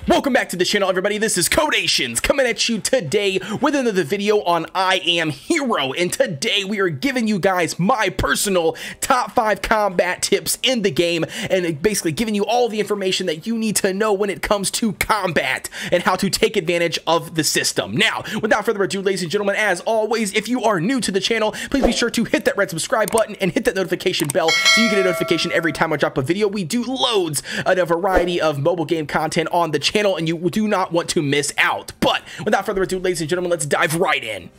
Welcome back to the channel, everybody. This is Kodeations coming at you today with another video on I Am Hero. And today we are giving you guys my personal top 5 combat tips in the game, and basically giving you all the information that you need to know when it comes to combat and how to take advantage of the system. Now, without further ado, ladies and gentlemen, as always, if you are new to the channel, please be sure to hit that red subscribe button and hit that notification bell so you get a notification every time I drop a video. We do loads of a variety of mobile game content on the channel, and you do not want to miss out. But without further ado, ladies and gentlemen, let's dive right in.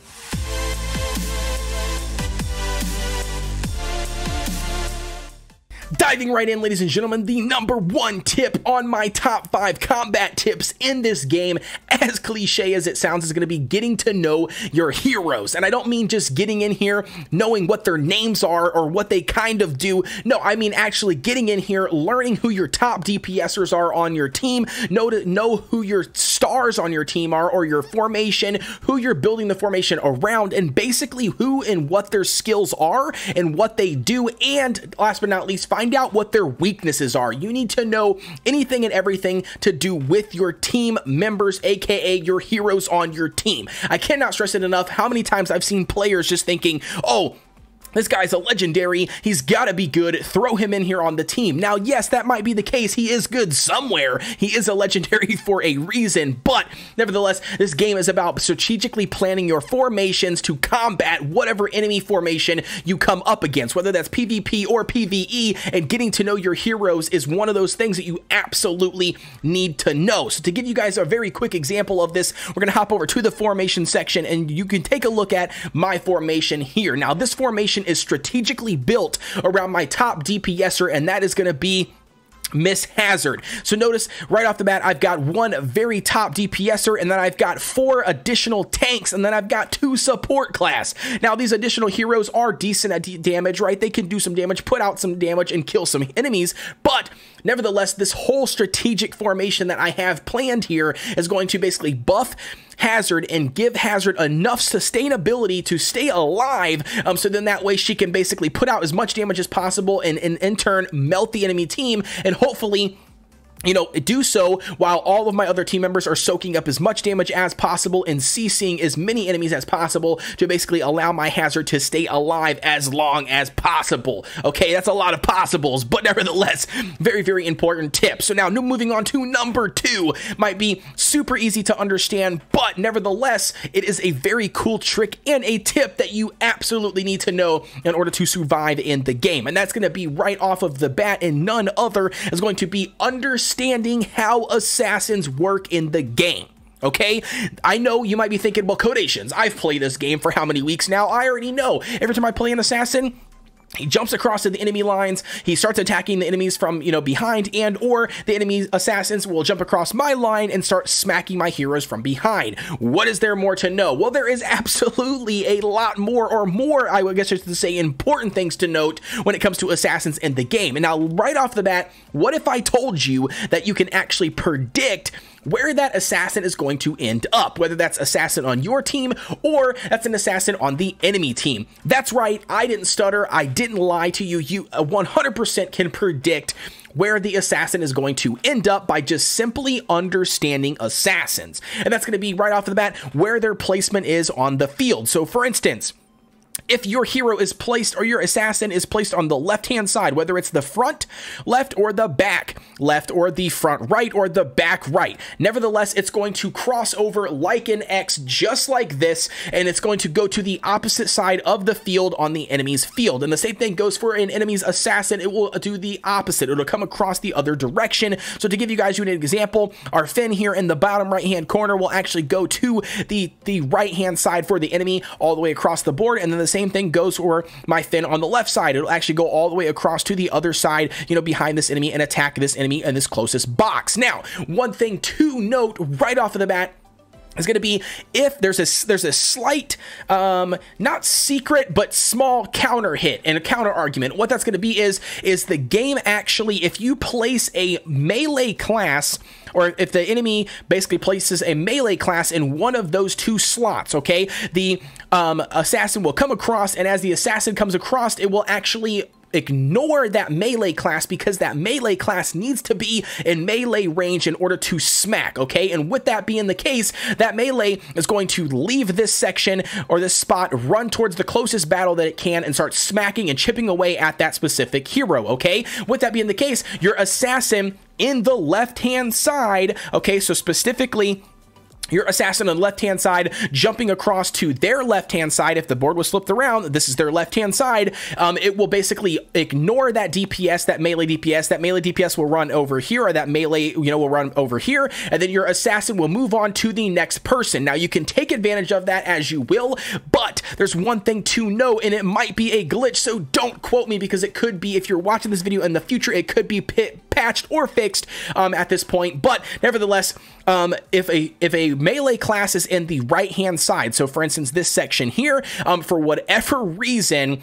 Diving right in, ladies and gentlemen, the #1 tip on my top 5 combat tips in this game, as cliche as it sounds, is going to be getting to know your heroes. And I don't mean just getting in here, knowing what their names are or what they kind of do. No, I mean actually getting in here, learning who your top DPSers are on your team, know who your stars on your team are, or your formation, who you're building the formation around, and basically who and what their skills are and what they do. And last but not least, find out what their weaknesses are. You need to know anything and everything to do with your team members, aka your heroes on your team. I cannot stress it enough how many times I've seen players just thinking, oh, this guy's a legendary, he's got to be good, throw him in here on the team. Now, yes, that might be the case. He is good somewhere. He is a legendary for a reason, but nevertheless, this game is about strategically planning your formations to combat whatever enemy formation you come up against, whether that's PvP or PvE, and getting to know your heroes is one of those things that you absolutely need to know. So to give you guys a very quick example of this, we're going to hop over to the formation section, and you can take a look at my formation here. Now, this formation is strategically built around my top DPSer, and that is going to be Miss Hazard. So notice right off the bat, I've got one very top DPSer, and then I've got 4 additional tanks, and then I've got 2 support class. Now, these additional heroes are decent at damage, right? They can do some damage, put out some damage, and kill some enemies, but nevertheless, this whole strategic formation that I have planned here is going to basically buff Hazard and give Hazard enough sustainability to stay alive, so then that way she can basically put out as much damage as possible and in turn melt the enemy team, and hopefully, you know, do so while all of my other team members are soaking up as much damage as possible and CCing as many enemies as possible to basically allow my Hazard to stay alive as long as possible. Okay, that's a lot of possibles, but nevertheless, very, very important tip. So now moving on to #2, might be super easy to understand, but nevertheless, it is a very cool trick and a tip that you absolutely need to know in order to survive in the game. And that's going to be right off of the bat, and none other is going to be understanding how assassins work in the game. Okay, I know you might be thinking, well, Kodeations, I've played this game for how many weeks now? I already know. Every time I play an assassin, he jumps across to the enemy lines, he starts attacking the enemies from, you know, behind, and or the enemy assassins will jump across my line and start smacking my heroes from behind. What is there more to know? Well, there is absolutely a lot more, or more, I would guess just to say, important things to note when it comes to assassins in the game. And now, right off the bat, what if I told you that you can actually predict where that assassin is going to end up, whether that's assassin on your team or that's an assassin on the enemy team? That's right, I didn't stutter, I didn't lie to you. You 100% can predict where the assassin is going to end up by just simply understanding assassins. And that's going to be right off the bat where their placement is on the field. So for instance, if your hero is placed, or your assassin is placed on the left-hand side, whether it's the front left or the back left, or the front right or the back right, nevertheless, it's going to cross over like an X, just like this, and it's going to go to the opposite side of the field on the enemy's field. And the same thing goes for an enemy's assassin. It will do the opposite. It'll come across the other direction. So to give you guys an example, our Finn here in the bottom right-hand corner will actually go to the right-hand side for the enemy all the way across the board, and then the same thing goes for my Finn on the left side. It'll actually go all the way across to the other side, you know, behind this enemy, and attack this enemy in this closest box. Now, one thing to note right off of the bat is going to be if there's a slight, not secret, but small counter hit and a counter argument. What that's going to be is the game actually, if you place a melee class, or if the enemy basically places a melee class in one of those 2 slots, okay, the assassin will come across, and as the assassin comes across, it will actually ignore that melee class because that melee class needs to be in melee range in order to smack, okay? And with that being the case, that melee is going to leave this section or this spot, run towards the closest battle that it can, and start smacking and chipping away at that specific hero, okay? With that being the case, your assassin in the left-hand side, okay, so specifically your assassin on the left-hand side jumping across to their left-hand side. If the board was flipped around, this is their left-hand side. It will basically ignore that DPS, that melee DPS. That melee DPS will run over here, or that melee, will run over here, and then your assassin will move on to the next person. Now, you can take advantage of that as you will, but there's one thing to know, and it might be a glitch, so don't quote me, because it could be, if you're watching this video in the future, it could be patched or fixed at this point. But nevertheless, if a melee class is in the right hand side, so for instance this section here, for whatever reason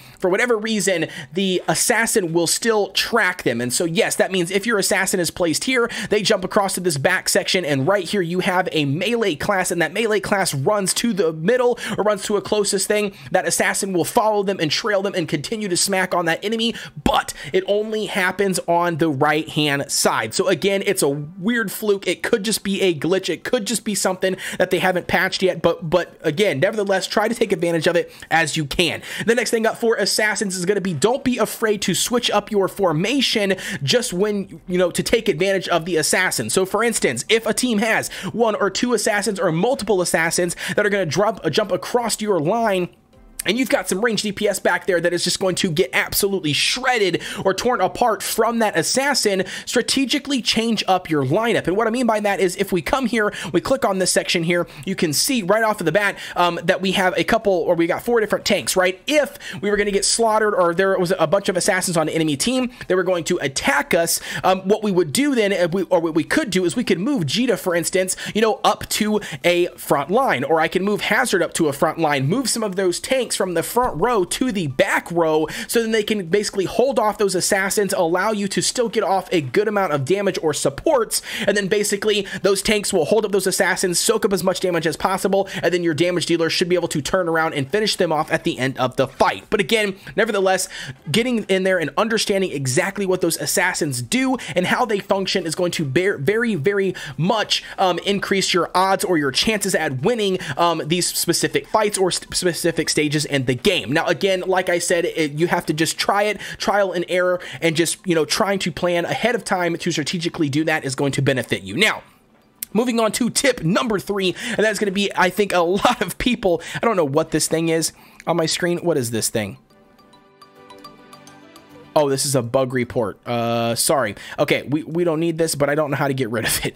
the assassin will still track them. And so yes, that means if your assassin is placed here, they jump across to this back section, and right here you have a melee class, and that melee class runs to the middle or runs to a closest thing. That assassin will follow them and trail them and continue to smack on that enemy, but it only happens on the right hand side. So again, it's a weird fluke. It could just be a glitch. It could just be something that they haven't patched yet, but again, nevertheless, try to take advantage of it as you can. The next thing up for assassins is going to be, don't be afraid to switch up your formation just when, to take advantage of the assassin. So for instance, if a team has 1 or 2 assassins or multiple assassins that are going to jump across your line, and you've got some ranged DPS back there that is just going to get absolutely shredded or torn apart from that assassin, strategically change up your lineup. And what I mean by that is, if we come here, we click on this section here, you can see right off of the bat that we have we got 4 different tanks, right? If we were going to get slaughtered, or there was a bunch of assassins on the enemy team, they were going to attack us, what we would do then, what we could do is we could move Jita, for instance, up to a front line, or I can move Hazard up to a front line, move some of those tanks from the front row to the back row, so then they can basically hold off those assassins, allow you to still get off a good amount of damage or supports, and then basically those tanks will hold up those assassins, soak up as much damage as possible, and then your damage dealer should be able to turn around and finish them off at the end of the fight. But again, nevertheless, getting in there and understanding exactly what those assassins do and how they function is going to very, very much increase your odds or your chances at winning these specific fights or specific stages in the game. Now, again, like I said, you have to just try it, trial and error, and just, trying to plan ahead of time to strategically do that is going to benefit you. Now, moving on to tip number 3, and that's going to be, I think, a lot of people, I don't know what this thing is on my screen. What is this thing? Oh, this is a bug report. Sorry. Okay, we don't need this, but I don't know how to get rid of it.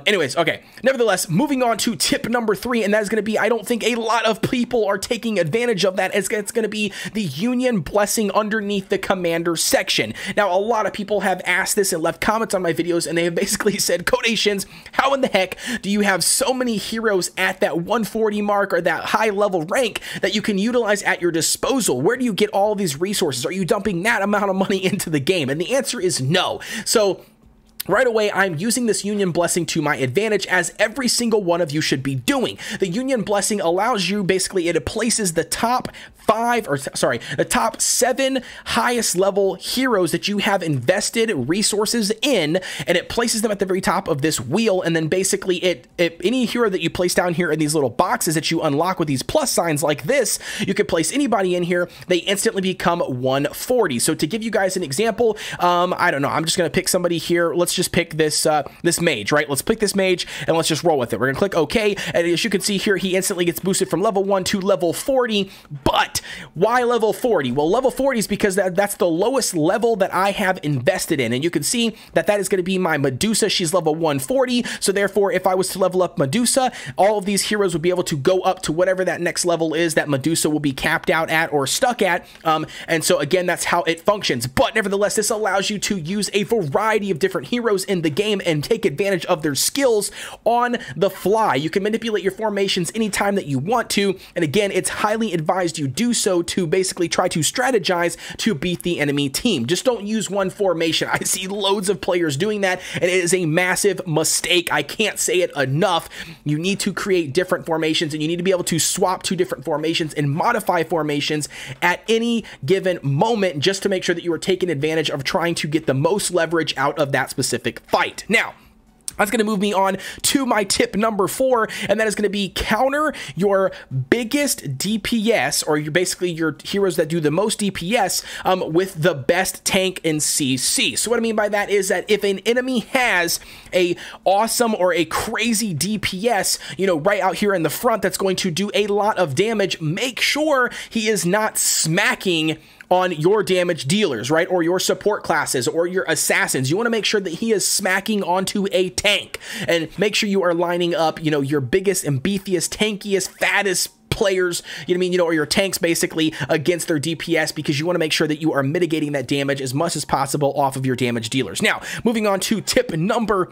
Anyways, okay. Nevertheless, moving on to tip number 3, and that is going to be, I don't think a lot of people are taking advantage of that. It's going to be the Union Blessing underneath the commander section. Now, a lot of people have asked this and left comments on my videos, and they have basically said, Kodeations, how in the heck do you have so many heroes at that 140 mark or that high level rank that you can utilize at your disposal? Where do you get all these resources? Are you dumping that amount of money into the game? And the answer is no. So right away, I'm using this Union Blessing to my advantage, as every single one of you should be doing. The Union Blessing allows you, basically, it places the top 7 highest level heroes that you have invested resources in, and it places them at the very top of this wheel. And then basically any hero that you place down here in these little boxes that you unlock with these plus signs like this, you could place anybody in here, they instantly become 140. So to give you guys an example, I don't know, I'm just going to pick somebody here. Let's just pick this this mage, right? Let's pick this mage and let's just roll with it. We're gonna click OK, and as you can see here, he instantly gets boosted from level 1 to level 40. But why level 40? Well, level 40 is because that's the lowest level that I have invested in, and you can see that is going to be my Medusa. She's level 140, so therefore, if I was to level up Medusa, all of these heroes would be able to go up to whatever that next level is that Medusa will be capped out at or stuck at, and so again, that's how it functions. But nevertheless, this allows you to use a variety of different heroes heroes in the game and take advantage of their skills on the fly. You can manipulate your formations anytime that you want to, and again, it's highly advised you do so to basically try to strategize to beat the enemy team. Just don't use one formation. I see loads of players doing that, and it is a massive mistake. I can't say it enough. You need to create different formations, and you need to be able to swap to different formations and modify formations at any given moment just to make sure that you are taking advantage of trying to get the most leverage out of that specific fight. Now, that's going to move me on to my tip number 4, and that is going to be counter your biggest DPS, or basically your heroes that do the most DPS, with the best tank in CC. So what I mean by that is that if an enemy has a awesome or a crazy DPS, you know, right out here in the front that's going to do a lot of damage, make sure he is not smacking on your damage dealers, right? Or your support classes or your assassins. You want to make sure that he is smacking onto a tank, and make sure you are lining up, you know, your biggest and beefiest, tankiest, fattest players, you know what I mean, you know, or your tanks basically against their DPS, because you want to make sure that you are mitigating that damage as much as possible off of your damage dealers. Now, moving on to tip number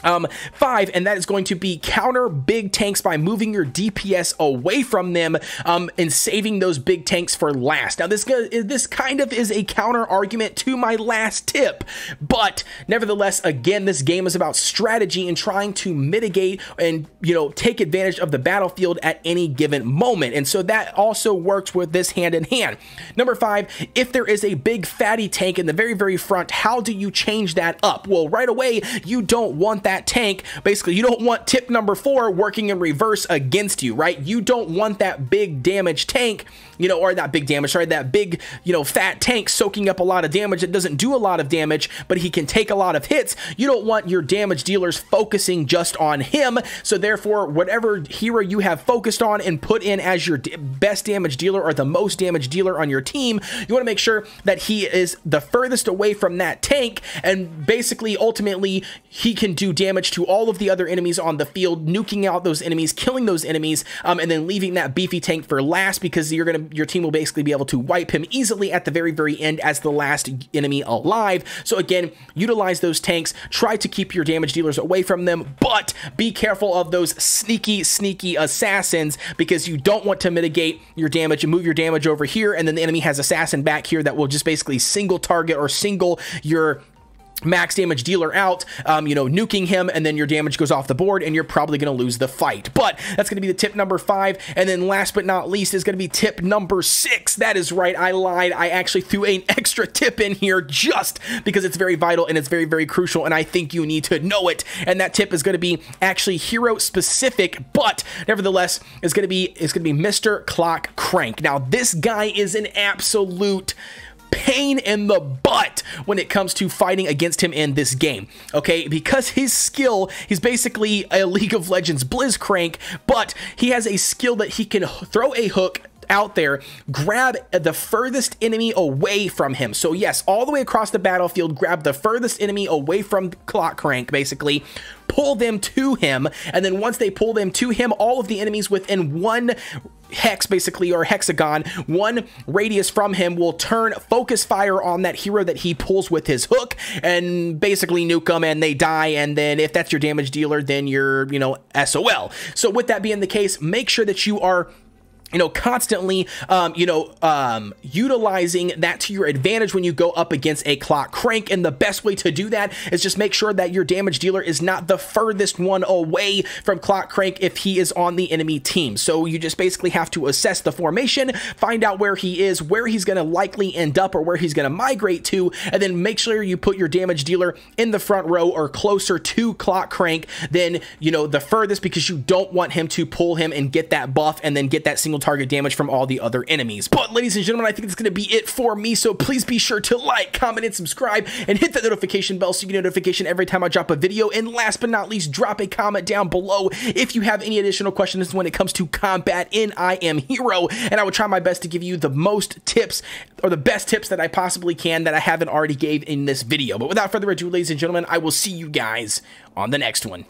5, and that is going to be counter big tanks by moving your DPS away from them, and saving those big tanks for last. Now, this kind of is a counter argument to my last tip, but nevertheless, again, this game is about strategy and trying to mitigate and, you know, take advantage of the battlefield at any given moment, and so that also works with this hand in hand. Number 5, if there is a big fatty tank in the very front, how do you change that up? Well, right away, you don't want that tank. Basically, you don't want tip number 4 working in reverse against you, right? You don't want that big damage tank, you know, or that big damage, sorry, that big, you know, fat tank soaking up a lot of damage that doesn't do a lot of damage, but he can take a lot of hits. You don't want your damage dealers focusing just on him. So therefore, whatever hero you have focused on and put in as your best damage dealer or the most damage dealer on your team, you want to make sure that he is the furthest away from that tank, and basically, ultimately, he can do damage to all of the other enemies on the field, nuking out those enemies, killing those enemies, and then leaving that beefy tank for last, because your team will basically be able to wipe him easily at the very end as the last enemy alive. So again, utilize those tanks, try to keep your damage dealers away from them, but be careful of those sneaky assassins, because you don't want to mitigate your damage and move your damage over here, and then the enemy has assassin back here that will just basically single target or single your max damage dealer out, you know, nuking him, and then your damage goes off the board and you're probably going to lose the fight. But that's going to be the tip number 5. And then last but not least is going to be tip number 6. That is right, I lied. I actually threw an extra tip in here just because it's very vital and it's very crucial, and I think you need to know it. And that tip is going to be actually hero specific, but nevertheless it's going to be Mr. Clock Crank. Now, this guy is an absolute pain in the butt when it comes to fighting against him in this game, okay? Because his skill, he's basically a League of Legends Blitzcrank, but he has a skill that he can throw a hook out there, grab the furthest enemy away from him. So yes, all the way across the battlefield, grab the furthest enemy away from Clock Crank, basically, pull them to him, and then once they pull them to him, all of the enemies within one hex, basically, or hexagon, one radius from him, will turn focus fire on that hero that he pulls with his hook and basically nuke them, and they die. And then if that's your damage dealer, then you're, you know, SOL. So with that being the case, make sure that you are, you know, constantly, utilizing that to your advantage when you go up against a Clock Crank. And the best way to do that is just make sure that your damage dealer is not the furthest one away from Clock Crank if he is on the enemy team. So you just basically have to assess the formation, find out where he is, where he's going to likely end up, or where he's going to migrate to, and then make sure you put your damage dealer in the front row or closer to Clock Crank than, you know, the furthest, because you don't want him to pull him and get that buff and then get that single target damage from all the other enemies. But ladies and gentlemen, I think that's going to be it for me, so please be sure to like, comment, and subscribe, and hit that notification bell so you get a notification every time I drop a video. And last but not least, drop a comment down below if you have any additional questions when it comes to combat in I Am Hero, and I will try my best to give you the most tips, or the best tips that I possibly can that I haven't already gave in this video. But without further ado, ladies and gentlemen, I will see you guys on the next one.